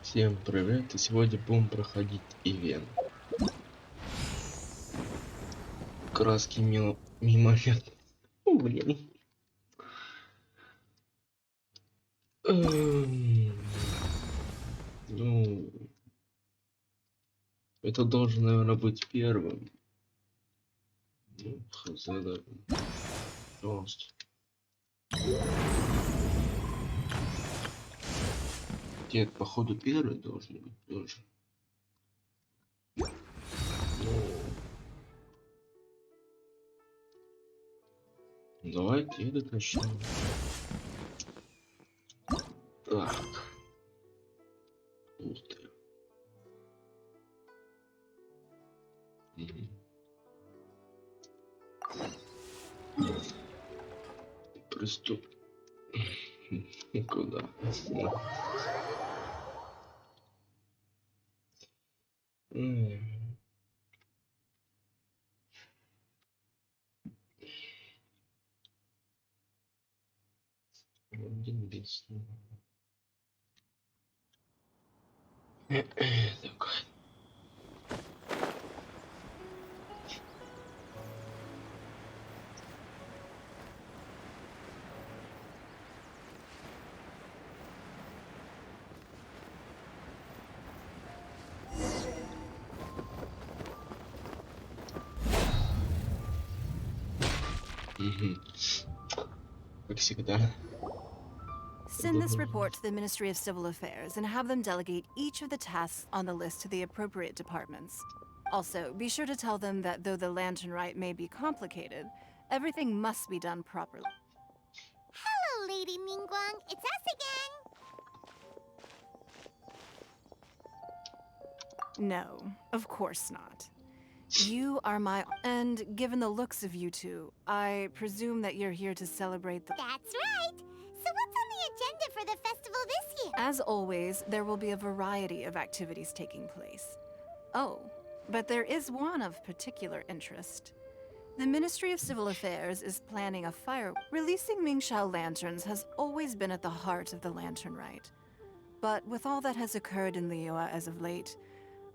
Всем привет, и сегодня будем проходить ивент. Краски мимолетности. Блин. Ну, это должен, наверное, быть первым. Ну, хз, да. Пожалуйста. Нет, походу первый должен быть тоже. Ну, давайте этот начнем. Так. Ух ты. Приступ. Куда? Один без. Так. Как всегда. Send this report to the Ministry of Civil Affairs and have them delegate each of the tasks on the list to the appropriate departments. Also, be sure to tell them that though the lantern rite may be complicated, everything must be done properly. Hello, Lady Mingguang. It's us again. No, of course not. You are my... And given the looks of you two, I presume that you're here to celebrate the... That's right. So what's on the agenda for the festival this year? As always, there will be a variety of activities taking place. Oh, but there is one of particular interest. The Ministry of Civil Affairs is planning a fire. Releasing Mingxiao lanterns has always been at the heart of the lantern rite. But with all that has occurred in Liyue as of late,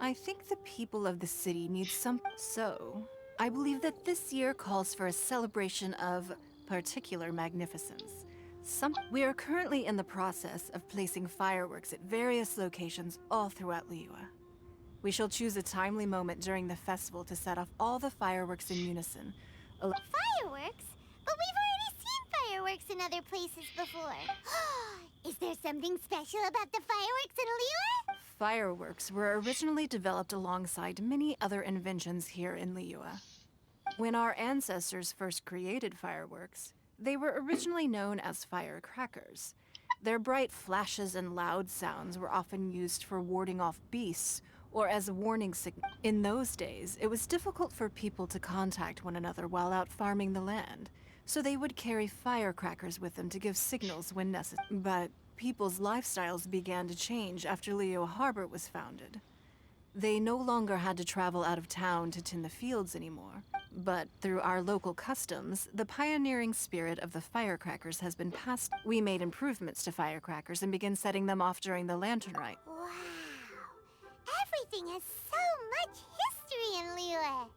I think the people of the city need some... So, I believe that this year calls for a celebration of particular magnificence. We are currently in the process of placing fireworks at various locations all throughout Liyue. We shall choose a timely moment during the festival to set off all the fireworks in unison. Fireworks? But we've already seen fireworks in other places before. Is there something special about the fireworks in Liyue? Fireworks were originally developed alongside many other inventions here in Liyue. When our ancestors first created fireworks, they were originally known as firecrackers. Their bright flashes and loud sounds were often used for warding off beasts or as a warning signal. In those days, it was difficult for people to contact one another while out farming the land, so they would carry firecrackers with them to give signals when necessary. But people's lifestyles began to change after Liyue Harbor was founded. They no longer had to travel out of town to tend the fields anymore. But through our local customs, the pioneering spirit of the firecrackers has been passed. We made improvements to firecrackers and began setting them off during the lantern rite. Wow. Everything has so much history in Liyue.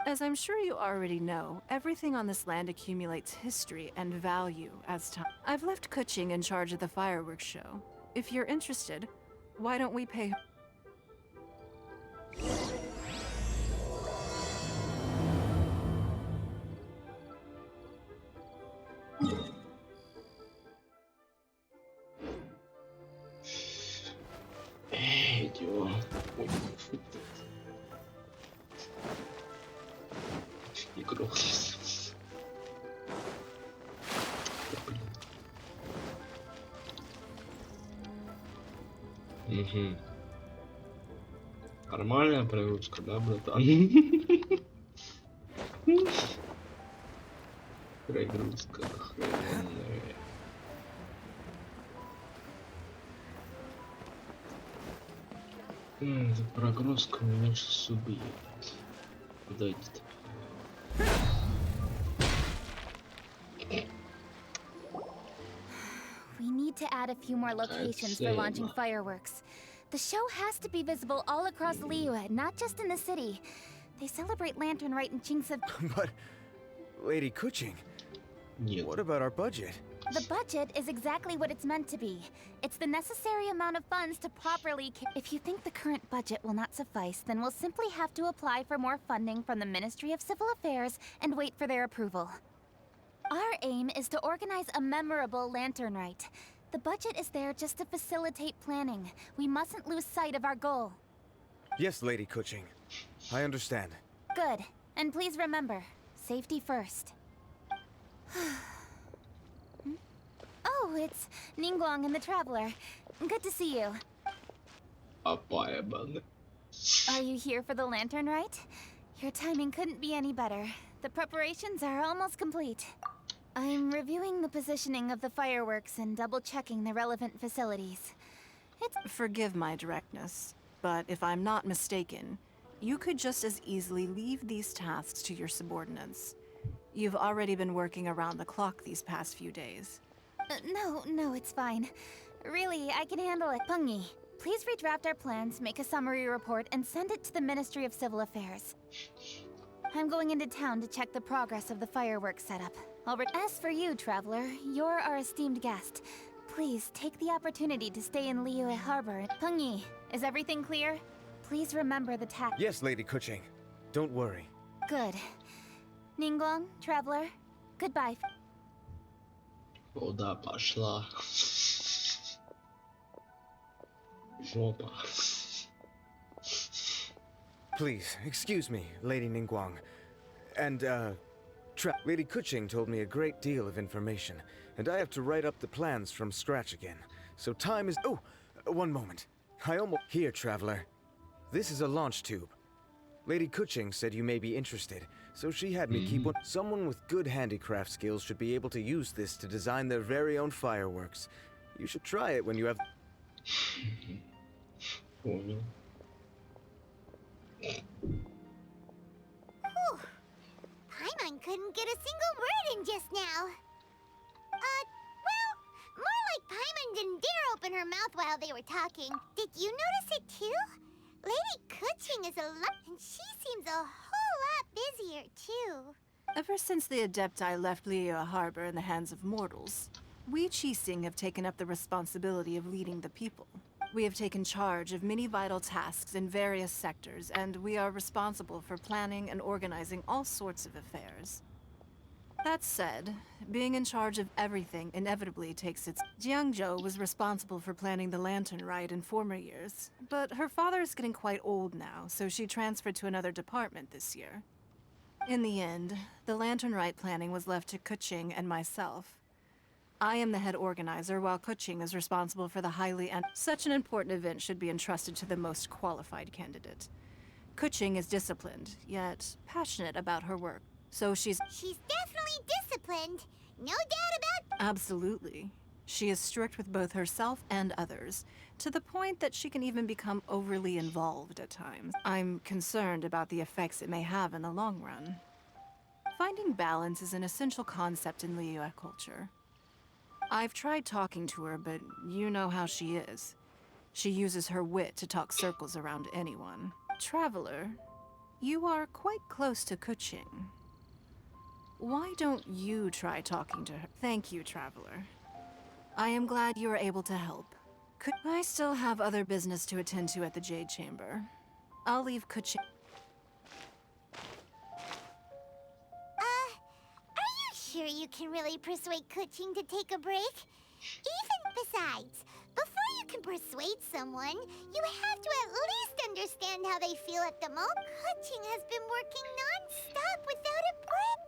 As I'm sure you already know, everything on this land accumulates history and value as time. I've left Kuching in charge of the fireworks show. If you're interested, why don't we pay... Идиот. Не грохнись. Угу. Нормальная прогрузка, да, братан? Прогрузка охрененная. Эта прогрузка меня сейчас убьет. Куда идет? We need to add a few more locations for launching fireworks. The show has to be visible all across Liyue, not just in the city. They celebrate Lantern Rite in chunks of... But, Lady Kuching, Нет. what about our budget? The budget is exactly what it's meant to be. It's the necessary amount of funds to properly... If you think the current budget will not suffice, then we'll simply have to apply for more funding from the Ministry of Civil Affairs and wait for their approval. Our aim is to organize a memorable Lantern Rite. The budget is there just to facilitate planning. We mustn't lose sight of our goal. Yes, Lady Kuching. I understand. Good. And please remember, safety first. Oh, it's Ningguang and the Traveler. Good to see you. Опадающие. Are you here for the Lantern Rite? Your timing couldn't be any better. The preparations are almost complete. I'm reviewing the positioning of the fireworks and double-checking the relevant facilities. Forgive my directness, but if I'm not mistaken, you could just as easily leave these tasks to your subordinates. You've already been working around the clock these past few days. No, it's fine. Really, I can handle it. Pungi, please redraft our plans, make a summary report, and send it to the Ministry of Civil Affairs. I'm going into town to check the progress of the fireworks setup. As for you, Traveler, you're our esteemed guest. Please take the opportunity to stay in Liyue Harbor. Pungi, is everything clear? Please remember the task. Yes, Lady Kuching. Don't worry. Good. Ningguang, Traveler, goodbye. Куда пошла? Жопа. Please, excuse me, Lady Ningguang. And, Lady Kuching told me a great deal of information, and I have to write up the plans from scratch again. So time is... Oh, one moment. I almost... Here, Traveler. This is a launch tube. Lady Kuching said you may be interested, so she had me keep one. Someone with good handicraft skills should be able to use this to design their very own fireworks. You should try it when you have... Понял. Whew. Paimon couldn't get a single word in just now. Well, more like Paimon didn't dare open her mouth while they were talking. Did you notice it too? Lady Kuching is a lot, and she seems a whole lot busier too. Ever since the Adepti left Liyue Harbor in the hands of mortals, we Qixing have taken up the responsibility of leading the people. We have taken charge of many vital tasks in various sectors, and we are responsible for planning and organizing all sorts of affairs. That said, being in charge of everything inevitably takes its... Jiangzhou was responsible for planning the Lantern Rite in former years, but her father is getting quite old now, so she transferred to another department this year. In the end, the Lantern Rite planning was left to Kuching and myself. I am the head organizer, while Kuching is responsible for the highly... Such an important event should be entrusted to the most qualified candidate. Kuching is disciplined, yet passionate about her work. So she's definitely disciplined. No doubt about... Absolutely. She is strict with both herself and others, to the point that she can even become overly involved at times. I'm concerned about the effects it may have in the long run. Finding balance is an essential concept in Liyue culture. I've tried talking to her, but you know how she is. She uses her wit to talk circles around anyone. Traveler, you are quite close to Kuching. Why don't you try talking to her? Thank you, Traveler. I am glad you were able to help. I still have other business to attend to at the Jade Chamber. I'll leave Kuching. Are you sure you can really persuade Kuching to take a break? Besides, before you can persuade someone, you have to at least understand how they feel at the moment. Kuching has been working non-stop without a break.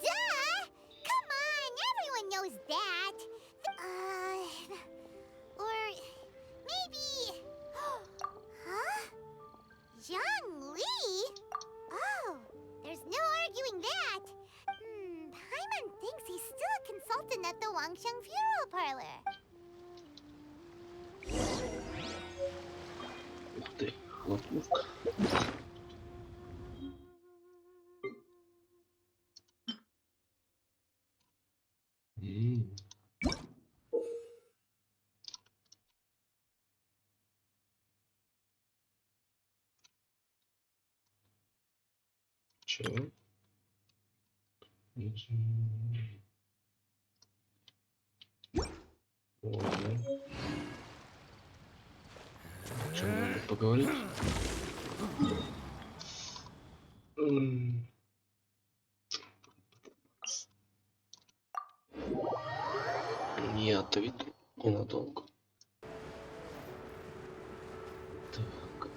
Duh! Come on, everyone knows that. Or maybe... Huh? Zhang Li? Oh, there's no arguing that. Paimon thinks he's still a consultant at the Wangsheng Funeral Parlor. Ух ты, хлопушка. Хорошо. Ладно. О чем надо поговорить? Не отведу ненадолго. Так.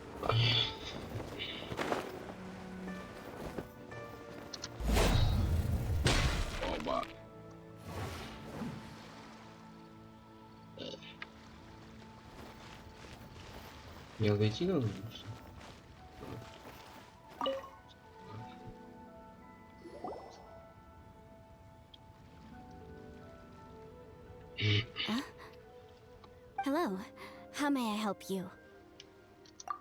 Оба. Не отойти надо? Hello. How may I help you?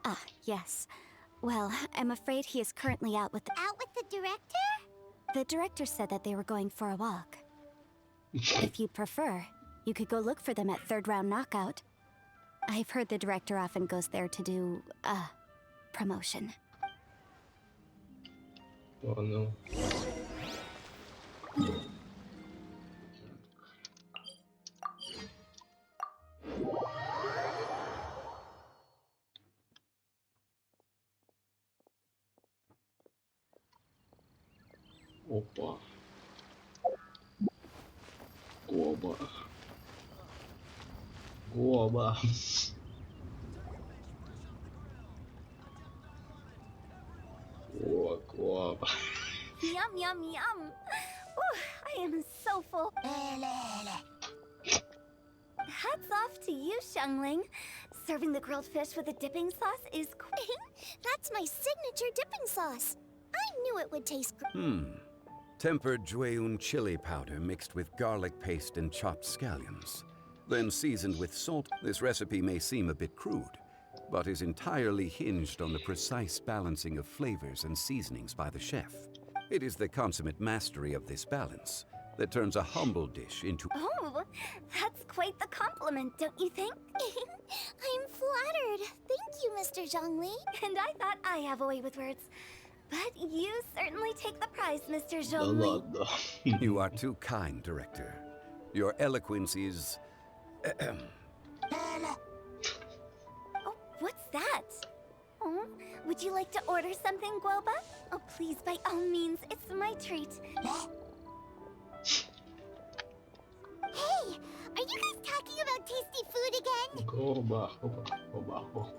Ah, yes. Well, I'm afraid he is currently out with the... Out with the director? The director said that they were going for a walk. If you'd prefer, you could go look for them at third round knockout. I've heard the director often goes there to do, promotion. Oh no. Опа. Гоба. Гоба. О, гоба. Yum, yum, yum. Ooh, I am so full. Hats off to you, Xiangling. Serving the grilled fish with a dipping sauce is That's my signature dipping sauce. I knew it would taste good. Tempered Jueyun chili powder mixed with garlic paste and chopped scallions. Then seasoned with salt. This recipe may seem a bit crude, but is entirely hinged on the precise balancing of flavors and seasonings by the chef. It is the consummate mastery of this balance that turns a humble dish into... Oh, that's quite the compliment, don't you think? I'm flattered. Thank you, Mr. Zhongli. And I thought I have a way with words. But you certainly take the prize, Mr. Да Zhongli. ладно. You are too kind, Director. Your eloquence is... Oh, what's that? Oh, would you like to order something, Guoba? Oh, please, by all means, it's my treat. Hey, are you guys talking about tasty food again? Гоба. Опа. Оба. О.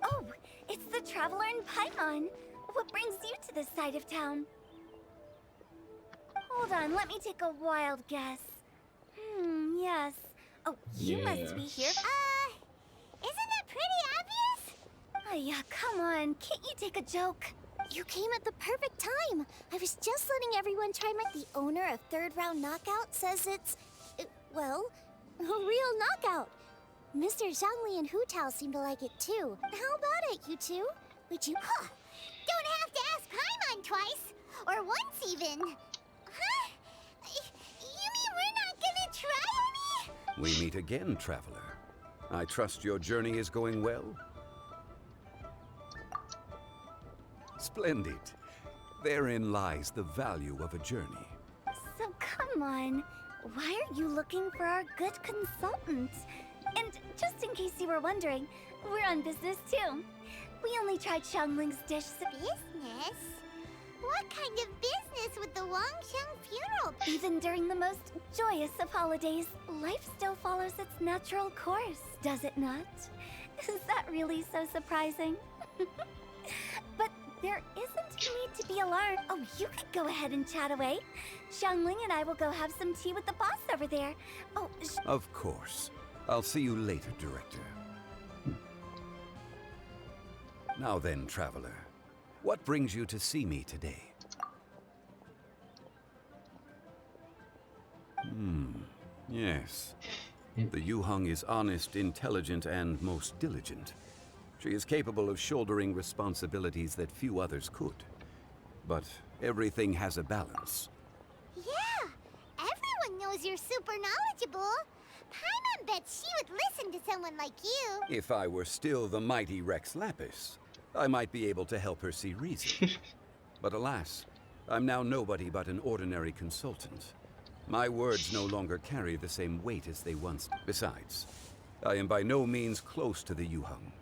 Oh, it's the traveler in Paimon. What brings you to this side of town? Hold on, let me take a wild guess. Yes. Oh, you must be here. Isn't that pretty obvious? Oh, yeah, come on. Can't you take a joke? You came at the perfect time. I was just letting everyone try The owner of Third Round Knockout says it's, well, a real knockout. Mr. Zhongli and Hu Tao seem to like it too. How about it, you two? Would you... Don't have to ask Paimon twice. Or once even. Huh? You mean we're not gonna try any? We meet again, Traveler. I trust your journey is going well? Splendid. Therein lies the value of a journey. So come on. Why are you looking for our good consultant? And just in case you were wondering, we're on business too. We only tried Xiangling's dish. Business? What kind of business with the Wangsheng funeral? Even during the most joyous of holidays, life still follows its natural course, does it not? Is that really so surprising? But there isn't need to be alarmed. Oh, you could go ahead and chat away. Xiangling and I will go have some tea with the boss over there. Oh, Of course. I'll see you later, Director. Now then, Traveler. What brings you to see me today? Yes. The Yuheng is honest, intelligent, and most diligent. She is capable of shouldering responsibilities that few others could. But everything has a balance. Yeah, everyone knows you're super knowledgeable. Paimon bets she would listen to someone like you. If I were still the mighty Rex Lapis, I might be able to help her see reason. But alas, I'm now nobody but an ordinary consultant. My words no longer carry the same weight as they once did. Besides, I am by no means close to the Yuheng.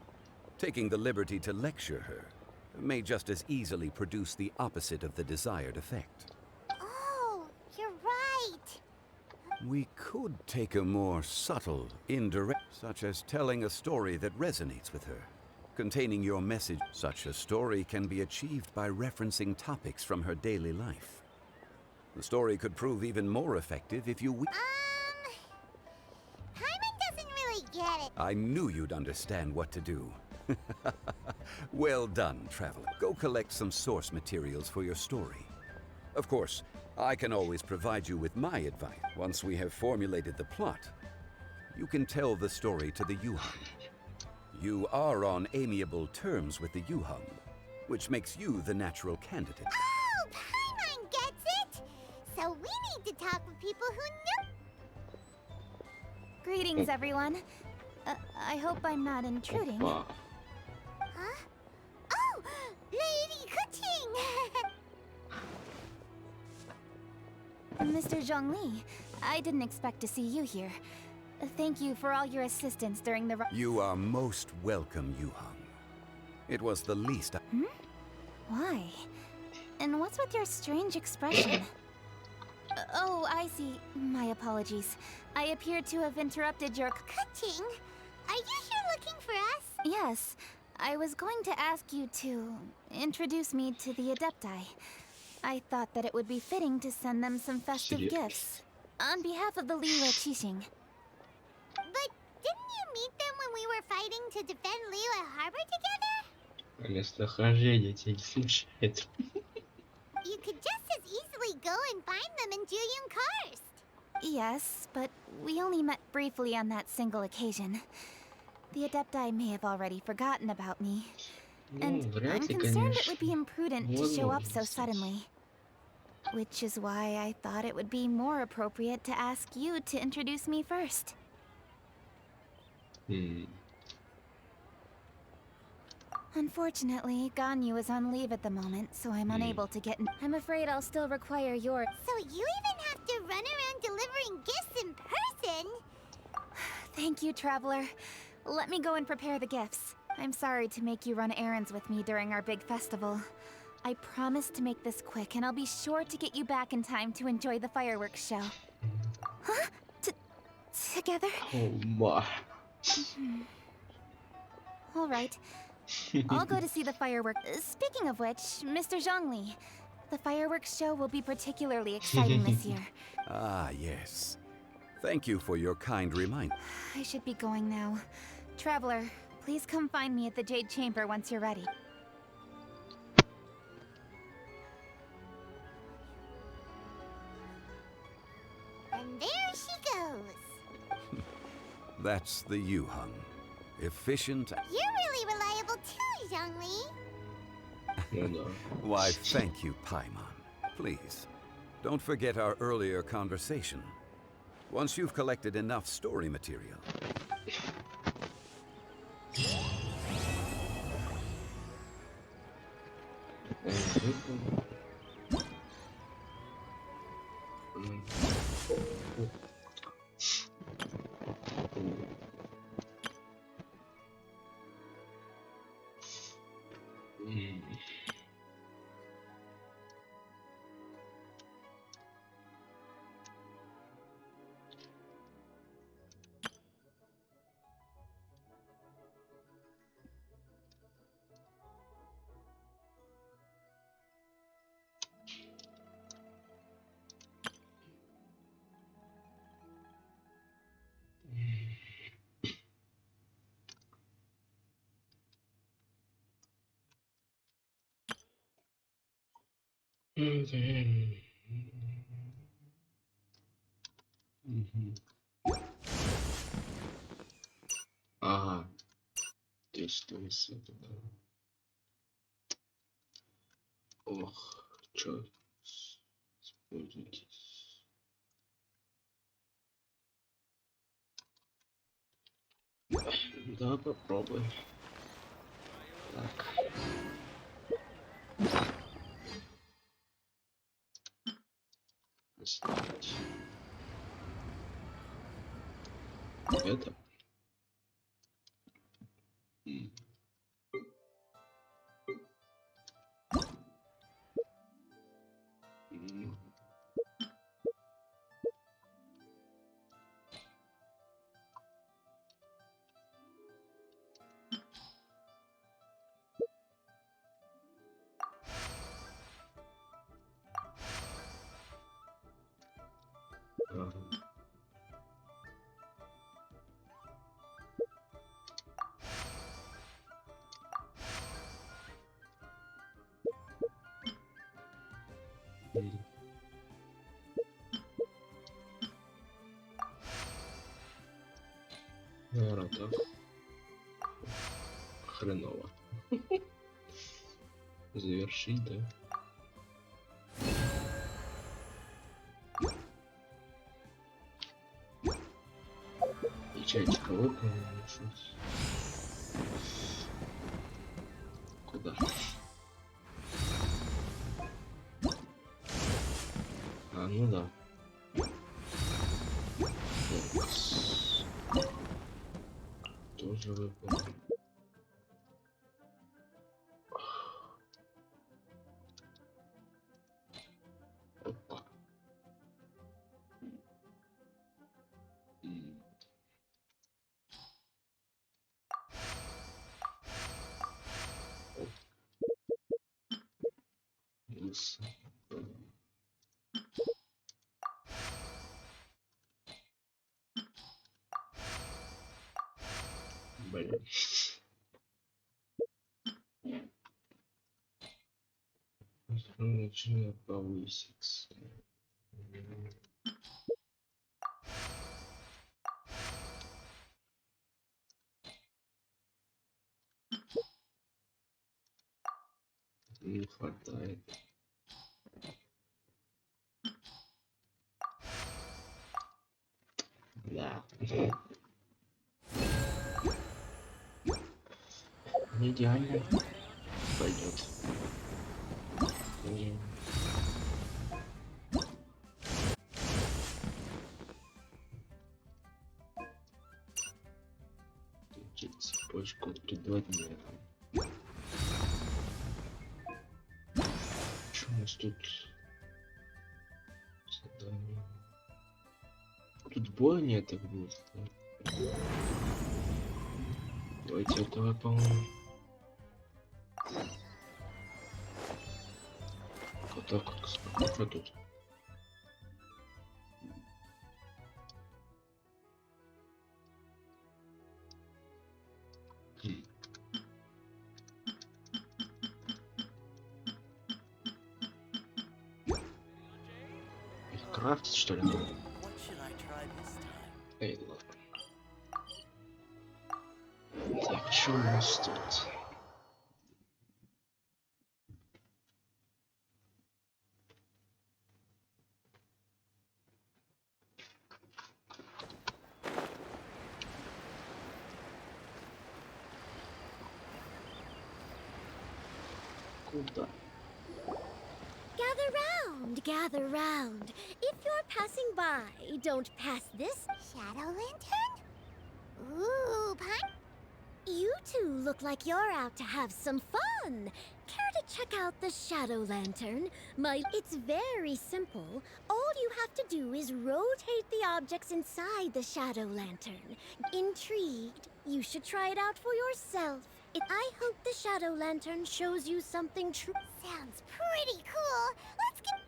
Taking the liberty to lecture her may just as easily produce the opposite of the desired effect. Oh, you're right. We could take a more subtle, indirect, such as telling a story that resonates with her, containing your message. Such a story can be achieved by referencing topics from her daily life. The story could prove even more effective if you... Paimon doesn't really get it. I knew you'd understand what to do. Well done, traveler. Go collect some source materials for your story. Of course, I can always provide you with my advice. Once we have formulated the plot, you can tell the story to the Yuheng. You are on amiable terms with the Yuheng, which makes you the natural candidate. Oh, Paimon gets it. So we need to talk with people who know. Greetings, everyone. I hope I'm not intruding. Опа. Huh? Oh, Lady Kuching. Mr. Zhongli, I didn't expect to see you here. Thank you for all your assistance during the... You are most welcome, Yuheng. It was the least I... Why? And what's with your strange expression? Oh, I see. My apologies. I appear to have interrupted your... Kuching, are you here looking for us? Yes. I was going to ask you to introduce me to the Adepti. I thought that it would be fitting to send them some festive Serious? gifts. On behalf of the Liyue Qixing. But didn't you meet them when we were fighting to defend Liyue Harbor together? Местохождение тебя не смущает. You could just as easily go and find them in Juyun Karst. Yes, but we only met briefly on that single occasion. The Adepti may have already forgotten about me. And Ну, вряд I'm ли, concerned it would be конечно. imprudent to show up so Возможно. suddenly. Which is why I thought it would be more appropriate to ask you to introduce me first. М, Unfortunately, Ganyu is on leave at the moment, so I'm unable to get in. I'm afraid I'll still require your... So you even have to run around delivering gifts in person? Thank you, Traveler. Let me go and prepare the gifts. I'm sorry to make you run errands with me during our big festival. I promise to make this quick, and I'll be sure to get you back in time to enjoy the fireworks show. Huh? Together? Оба. All right. I'll go to see the fireworks. Speaking of which, Mr. Zhongli, the fireworks show will be particularly exciting this year. Ah, yes. Thank you for your kind reminder. I should be going now. Traveler, please come find me at the Jade Chamber once you're ready. And there she goes. That's the Yuheng. Efficient. You're really reliable too, Zhongli. Ну да. Why, thank you, Paimon. Please, don't forget our earlier conversation. Once you've collected enough story material. Мгм. Ага. Ты что, если это, да? Ох, чё используйтесь. Да, попробуй. Так. Это. М. М. Ага. М. Наверное, так. Хреново. Завершить, да? И чайчик кого шуть. Куда? А, ну да. Фокус. Тоже выпал. Опа. М. Оп. Лыс. Блин. Начинает повыситься. Не хватает. Да. Не идеально. Пойдет. Не. Цепочку предводителя. Что у нас тут? Задание. Тут бойня так будет. Да? Давайте это выполним. Вот так вот, что тут? Хм. Их крафтить, что ли? Эй, ладно. Так, что у нас тут? Куда? Gather round. If you're passing by, don't pass this shadow lantern. Ooh, pun. You two look like you're out to have some fun. Care to check out the shadow lantern? It's very simple. All you have to do is rotate the objects inside the shadow lantern. Intrigued? You should try it out for yourself. I hope the shadow lantern shows you something true. Sounds pretty cool. Let's get...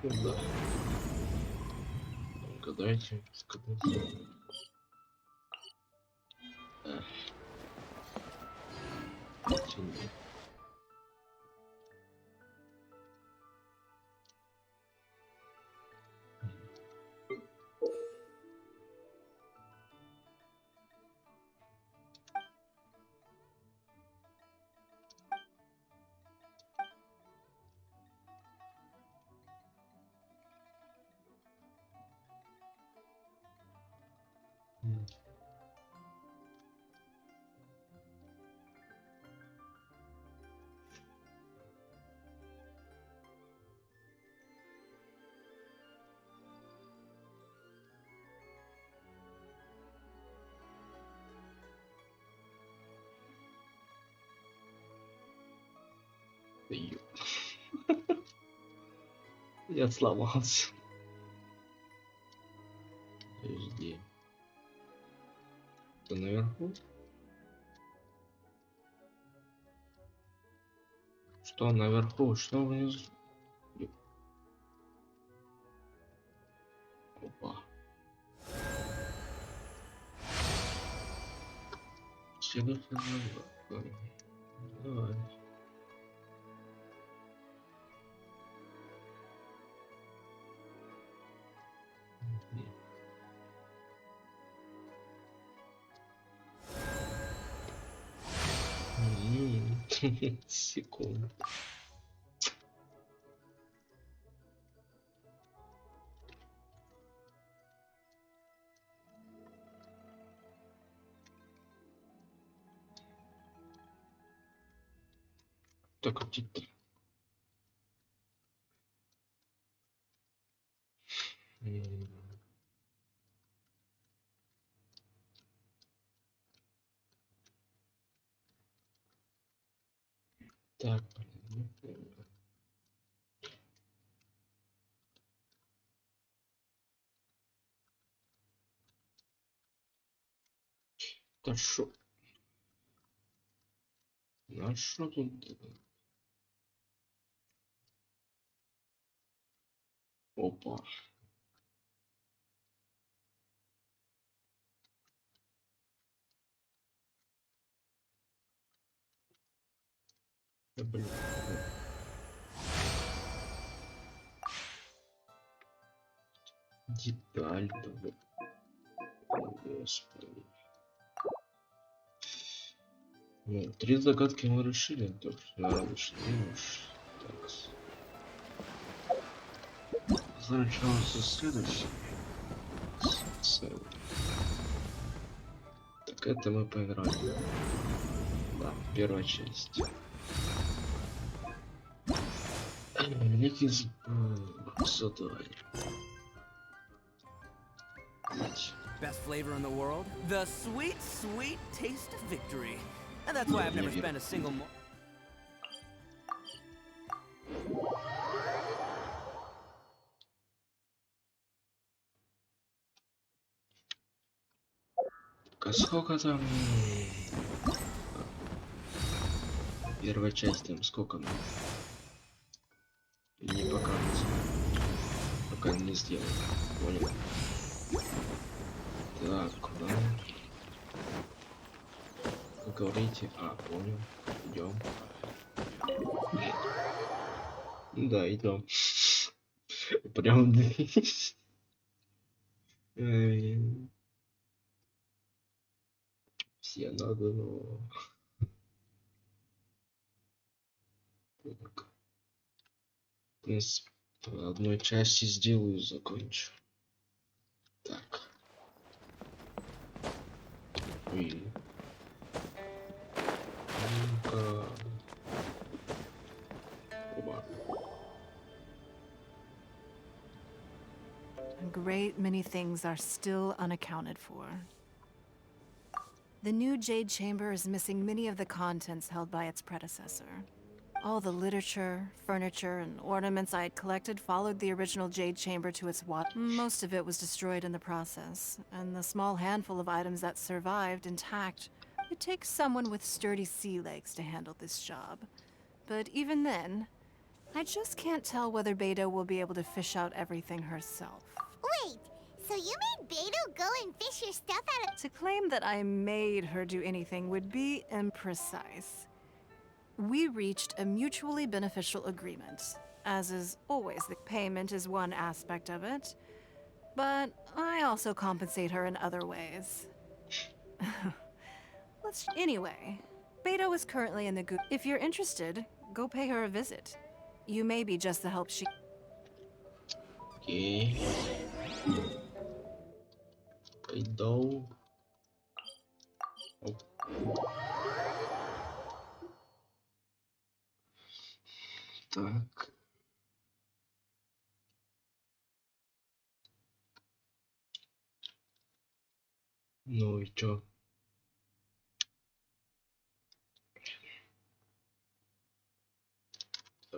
Куда? Гадайте, гадайте. Тени. Ё. Я сломался. Подожди. Это наверху? Что наверху? Что внизу? Опа. Давай. Секунду. Так, где-то. Так, да шо? А шо тут? Опа. Да, блин. Деталь-то. О, Господи. Ну, 3 загадки мы решили, так что надо уж. Так. Возвращаемся в следующий. Так, это мы поиграли. Да, первая часть. Великий задания. Best flavor in the world? The sweet, sweet taste of victory. And that's why I've never spent a single Сколько там? Первая часть там сколько? Не показывается. Пока не сделал. Понял. Так, куда? Как говорите? А, понял. Идем. Да, идем. Прям здесь. Все надо, но... Так. В принципе, по одной части сделаю, закончу. Так. Ой. Ну-ка. Оба. A great many things are still unaccounted for. The new Jade Chamber is missing many of the contents held by its predecessor. All the literature, furniture, and ornaments I had collected followed the original Jade Chamber to its Most of it was destroyed in the process, and the small handful of items that survived intact. It takes someone with sturdy sea legs to handle this job. But even then, I just can't tell whether Beto will be able to fish out everything herself. Wait, so you made Beto go and fish your stuff out of... To claim that I made her do anything would be imprecise. We reached a mutually beneficial agreement. As is always, the payment is one aspect of it, but I also compensate her in other ways. Anyway, Beto is currently in the good. If you're interested, go pay her a visit. You may be just the help she... Окей. Пойду. Оп. Так. Ну и чё?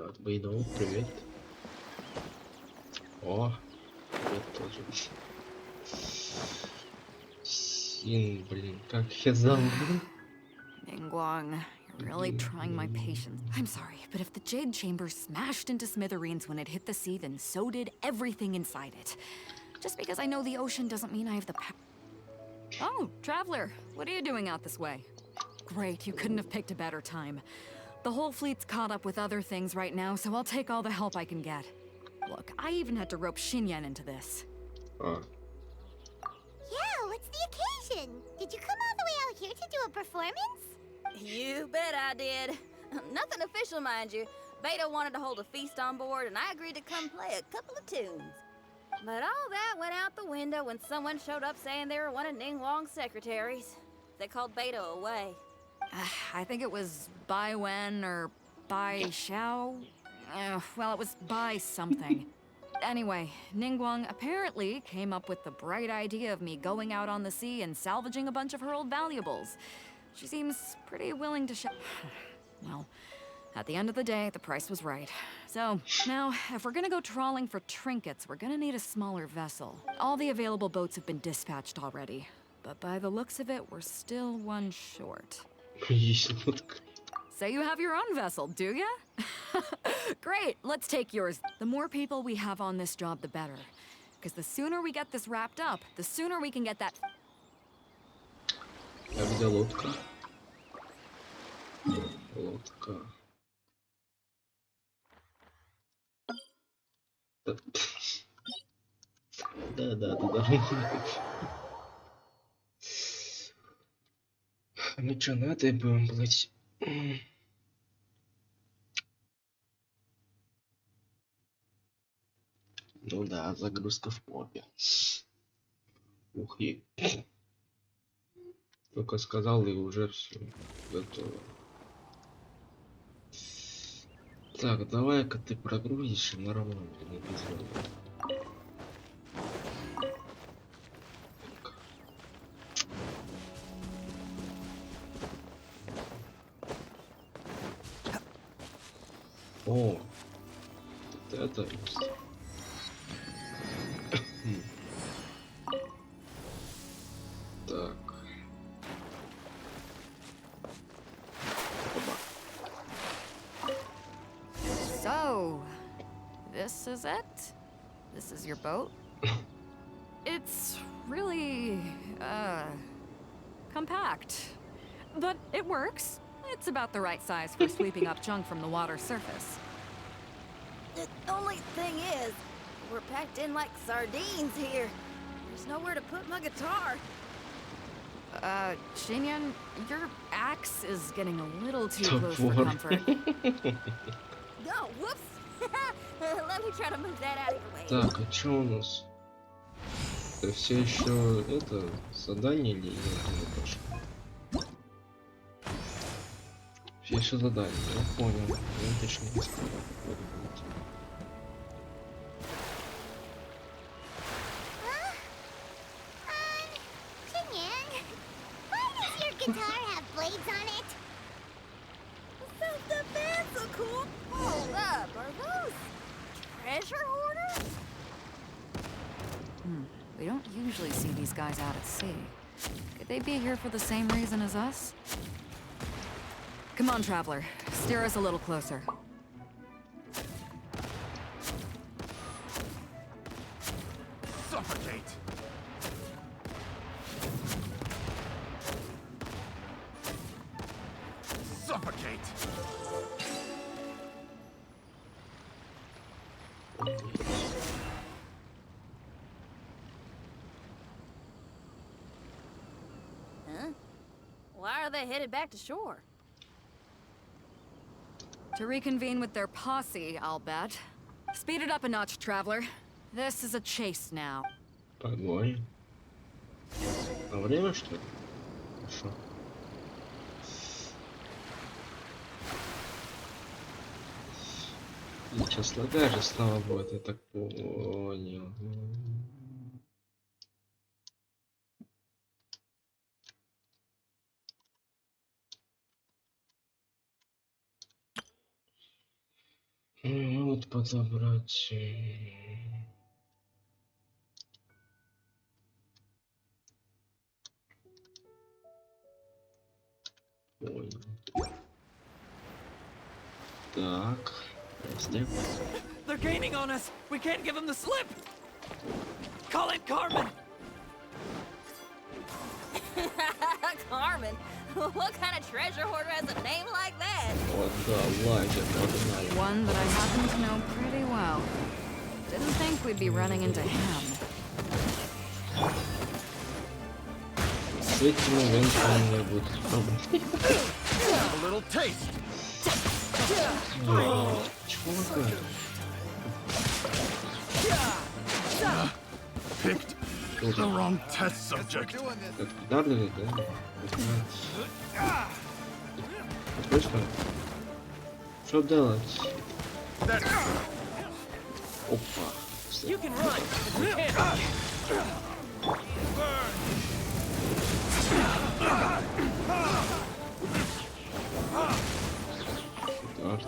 Так, Бейдоу, привет. О, привет тоже. Син, блин, как я зовут? Ningguang, you're really trying my patience. I'm sorry, but if the Jade Chamber smashed into smithereens when it hit the sea, then so did everything inside it. Just because I know the ocean doesn't mean I have the power. Oh, Traveler, what are you doing out this way? Great, you couldn't have picked a better time. The whole fleet's caught up with other things right now, so I'll take all the help I can get. Look, I even had to rope Xinyan into this. А, Yeah, what's the occasion? Did you come all the way out here to do a performance? You bet I did. Nothing official, mind you. Beta wanted to hold a feast on board, and I agreed to come play a couple of tunes. But all that went out the window when someone showed up saying they were one of Ning Wong's secretaries. They called Beta away. I think it was Bai Wen or Bai Xiao. Well, it was Bai something. Anyway, Ningguang apparently came up with the bright idea of me going out on the sea and salvaging a bunch of her old valuables. She seems pretty willing to Well, at the end of the day, the price was right. So, now, if we're gonna go trawling for trinkets, we're gonna need a smaller vessel. All the available boats have been dispatched already. But by the looks of it, we're still one short. есмутка. So you have your own vessel, do ya? Great, let's take yours. The more people we have on this job, the better. Because the sooner we get this wrapped up, the sooner we can get that... А где лодка? Лодка. Да, туда. Мы что, на этой будем плыть? Ну да, загрузка в попе. Ух и. Только сказал, и уже все готово. Так, давай-ка ты прогрузишь и нормально, не без меня. О, вот это есть. Так. So, this is it? This is your boat? It's really, compact. But it works. It's about the right size for sweeping up junk from the water's surface. The only thing is, we're packed in like sardines here. There's nowhere to put my guitar. Xinyan, your axe is getting a little too close for comfort. Oh, whoops! Let me try to move that out of your way. Так, а что у нас? Это все еще это задание или нет? Уже пошло? Все еще задание, я понял. Я точно не сказал, какое будет. Xinyan, why does your guitar have blades on it? Self-defense, so cool. Hold up, are those treasure hoarders? We don't usually see these guys out at sea. Could they be here for the same reason as us? Come on, Traveler. Steer us a little closer. Suffocate! Suffocate! Huh? Why are they headed back to shore? To reconvene with their posse, I'll bet. Speed it up a notch, Traveler. This is a chase now. Погонь. А время что ли? Хорошо. Сейчас лагай же снова будет, я так понял. Вот подобрать. Ой. Так. Степ. They're gaining on us. We can't give them the slip. Call in Carmen. Carmen? What kind of treasure hoarder has a name like that? Вот, да, лагерь, погнали. One that I happen to know pretty well. Didn't think we'd be running into him. С этим ивентом у меня будет проблем. A little taste. Чувака. Picked the wrong test subject. Как вдавливает, да? Точно? Что делать? Опа. You can run. We can't. Удар.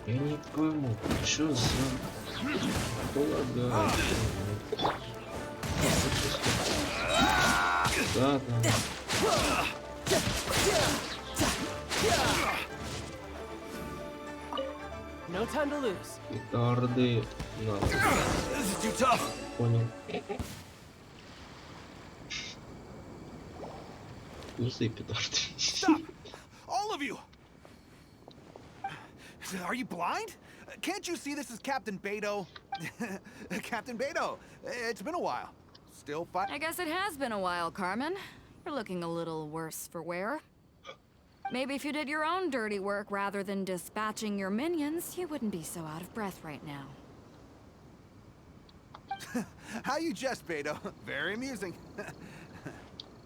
Я не пойму, что за полагаю. Да, да. No time to lose. Петарды надо. This is too tough. Понял. Пустые петарды. Stop! All of you! Are you blind? Can't you see this is Captain Beto? Captain Beto, it's been a while. Still fight. I guess it has been a while, Carmen. You're looking a little worse for wear. Maybe if you did your own dirty work rather than dispatching your minions, you wouldn't be so out of breath right now. How you jest, Beto? Very amusing.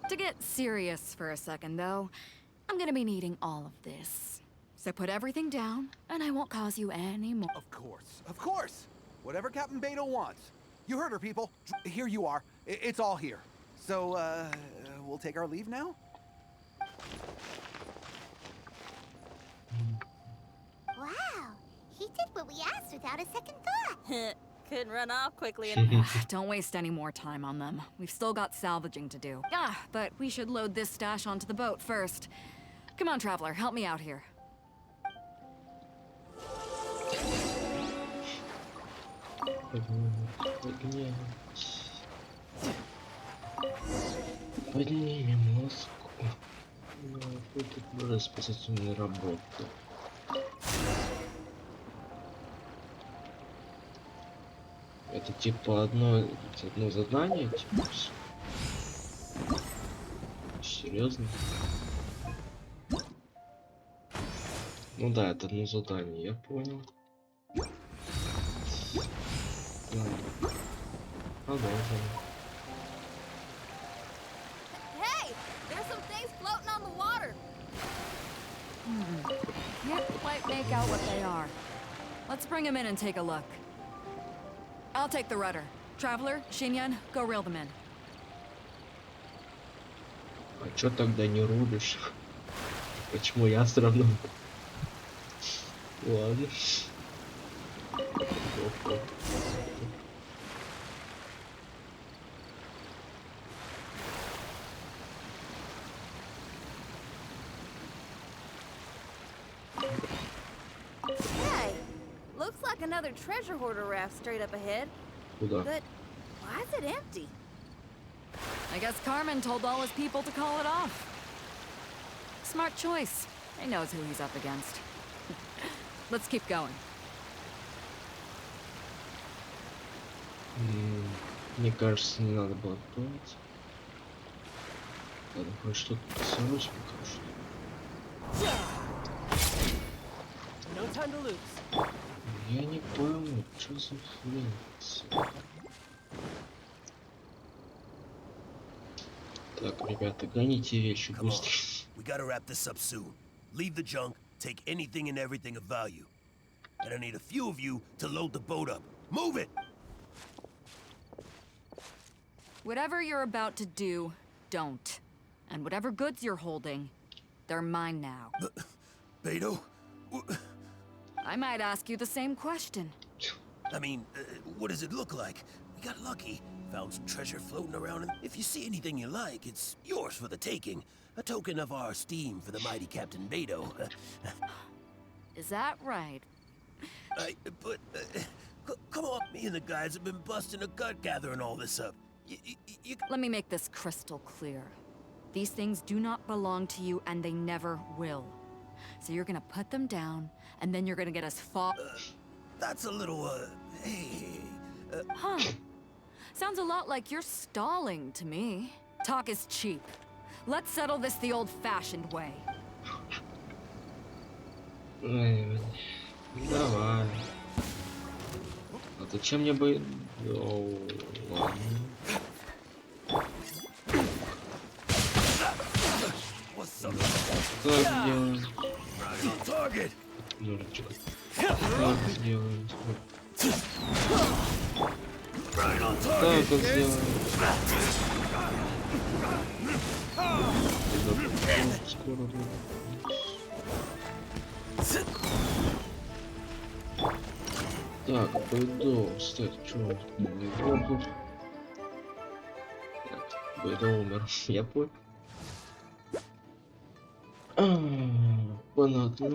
To get serious for a second, though, I'm gonna be needing all of this. So put everything down, and I won't cause you any more. Of course, of course. Whatever Captain Beto wants. You heard her, people. Here you are. It's all here. So, we'll take our leave now? Wow, he did what we asked without a second thought. Couldn't run off quickly enough. Don't waste any more time on them. We've still got salvaging to do. But we should load this stash onto the boat first. Come on, traveler, help me out here. Поднимем ласку. Будет уже спасательная работа. Это типа одно задание, типа. Серьезно? Ну да, это одно задание, я понял. Ладно. Продолжим. Hey, there's some things floating on the water. Can't quite make out what they are. Let's bring them in and take a look. I'll take the rudder. Traveler, Xinyan, go reel them in. А чё тогда не рулишь? Почему я все равно? Ладно. Hey, looks like another treasure hoarder raft straight up ahead. Куда? But why is it empty? I guess Carmen told all his people to call it off. Smart choice. He knows who he's up against. Let's keep going. Мне кажется, не надо было плавать. Ладно, хоть что-то посмотреть пока что. No time to lose. Я не пойму, что за хрень. Так, ребята, гоните вещи Come on. быстро. We gotta wrap this up soon. Leave the junk, take anything and everything of value. And I need a few of you to load the boat up. Move it! Whatever you're about to do, don't. And whatever goods you're holding, They're mine now. Beto? I might ask you the same question. I mean, what does it look like? We got lucky. Found some treasure floating around, and if you see anything you like, it's yours for the taking. A token of our esteem for the mighty Captain Beto. Is that right? Come on, me and the guys have been busting a gut gathering all this up. Let me make this crystal clear. These things do not belong to you, and they never will. So you're gonna put them down, and then you're gonna get us far. That's a little, Huh. Sounds a lot like you're stalling to me. Talk is cheap. Let's settle this the old-fashioned way. Давай. А зачем мне бы... О, ладно. Так делаем. Жемчуг. Так сделаем. Так вот сделаем. Скоро будет. Так, пойду. Кстати, что? Тут. Пойду умер. Я понял. Понятно.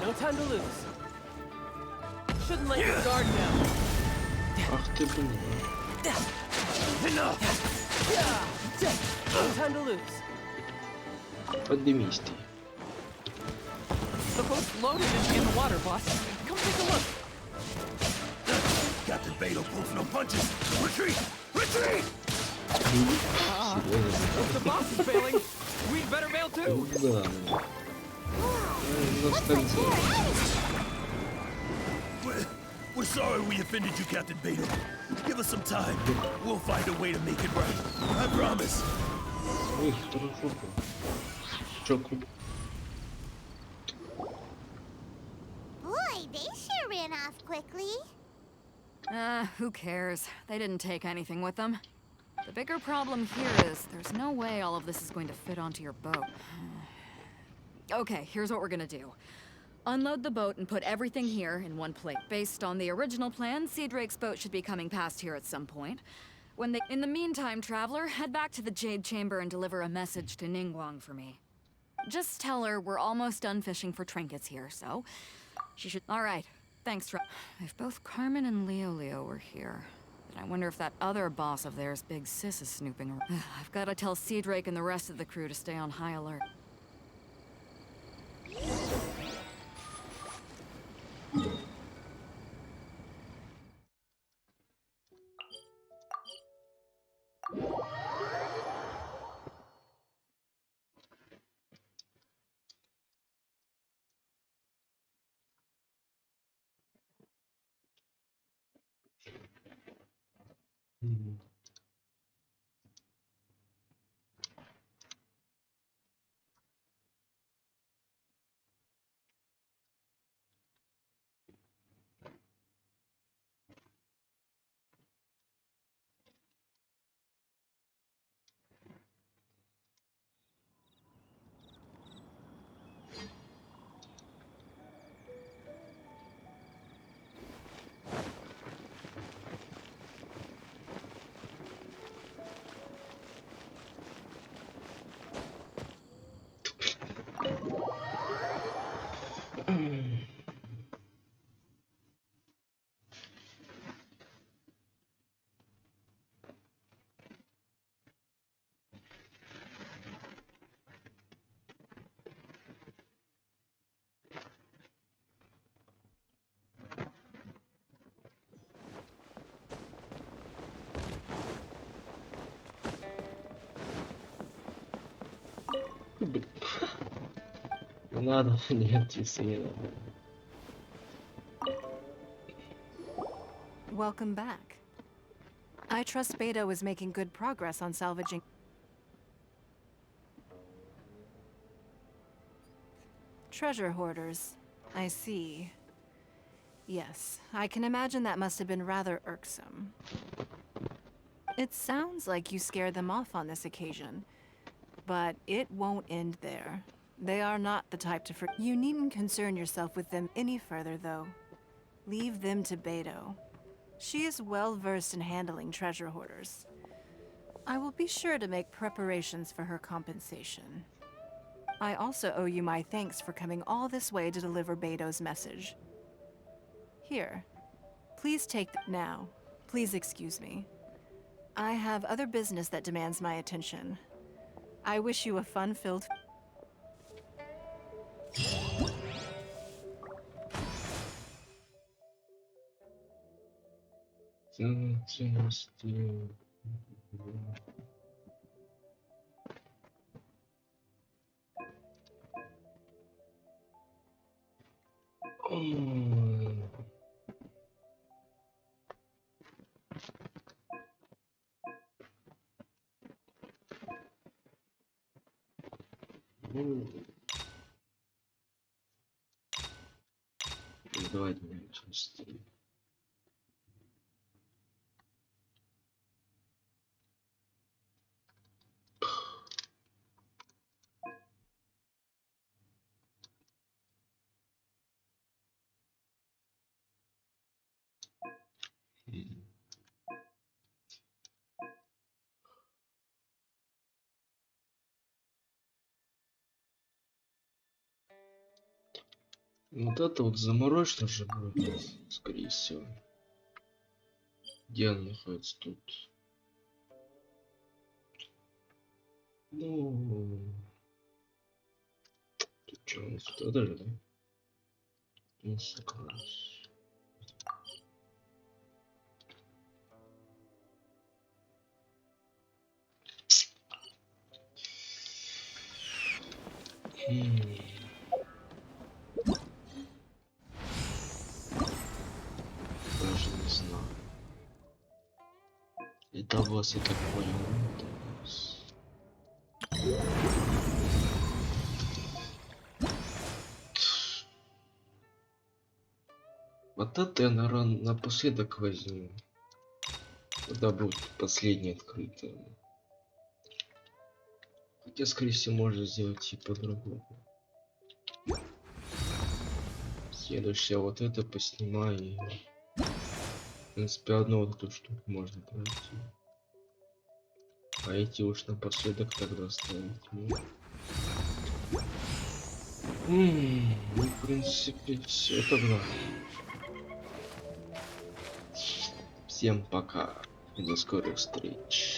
No time to lose. Shouldn't let your guard down. Ах ты, блин. No time to lose. Поднимись ты. The boat's loaded in the water, boss. Come take a look. Captain Beto pulls no punches. Retreat! Retreat! If the boss is bailing, we'd better bail too. Да. We're sorry we offended you, Captain Beto. Give us some time. We'll find a way to make it right. I promise. Ой, хорошо. Чё, Boy, they sure ran off quickly. Who cares? They didn't take anything with them. The bigger problem here is there's no way all of this is going to fit onto your boat. Okay, here's what we're gonna do. Unload the boat and put everything here in one plate. Based on the original plan, Sea Drake's boat should be coming past here at some point. In the meantime, traveler, head back to the Jade Chamber and deliver a message to Ningguang for me. Just tell her we're almost done fishing for trinkets here, so she should... All right, thanks, If both Carmen and Leo were here, then I wonder if that other boss of theirs, Big Sis, is snooping around. I've got to tell Sea Drake and the rest of the crew to stay on high alert. Не надо, нет, чисто не надо. Welcome back. I trust Beto is making good progress on salvaging. Treasure hoarders. I see. Yes, I can imagine that must have been rather irksome. It sounds like you scared them off on this occasion, but it won't end there. They are not the type to You needn't concern yourself with them any further, though. Leave them to Beto. She is well versed in handling treasure hoarders. I will be sure to make preparations for her compensation. I also owe you my thanks for coming all this way to deliver Beto's message. Here, please take now. Please excuse me. I have other business that demands my attention. I wish you a fun-filled... Давайте части. Вот это вот заморочено же будет, скорее всего. Где она находится тут? Ну, тут что, у нас тут даже, да? Ну, согласен. Даже не знаю. Это вас, я так понял, это вас. Вот это я, наверное, напоследок возьму. Когда будет последний открытый. Хотя, скорее всего, можно сделать и по-другому. Следующее вот это поснимаю. И... В принципе, одну вот эту штуку можно пройти. А эти уж напоследок тогда ставить. Ну, в принципе, все тогда. Всем пока. До скорых встреч.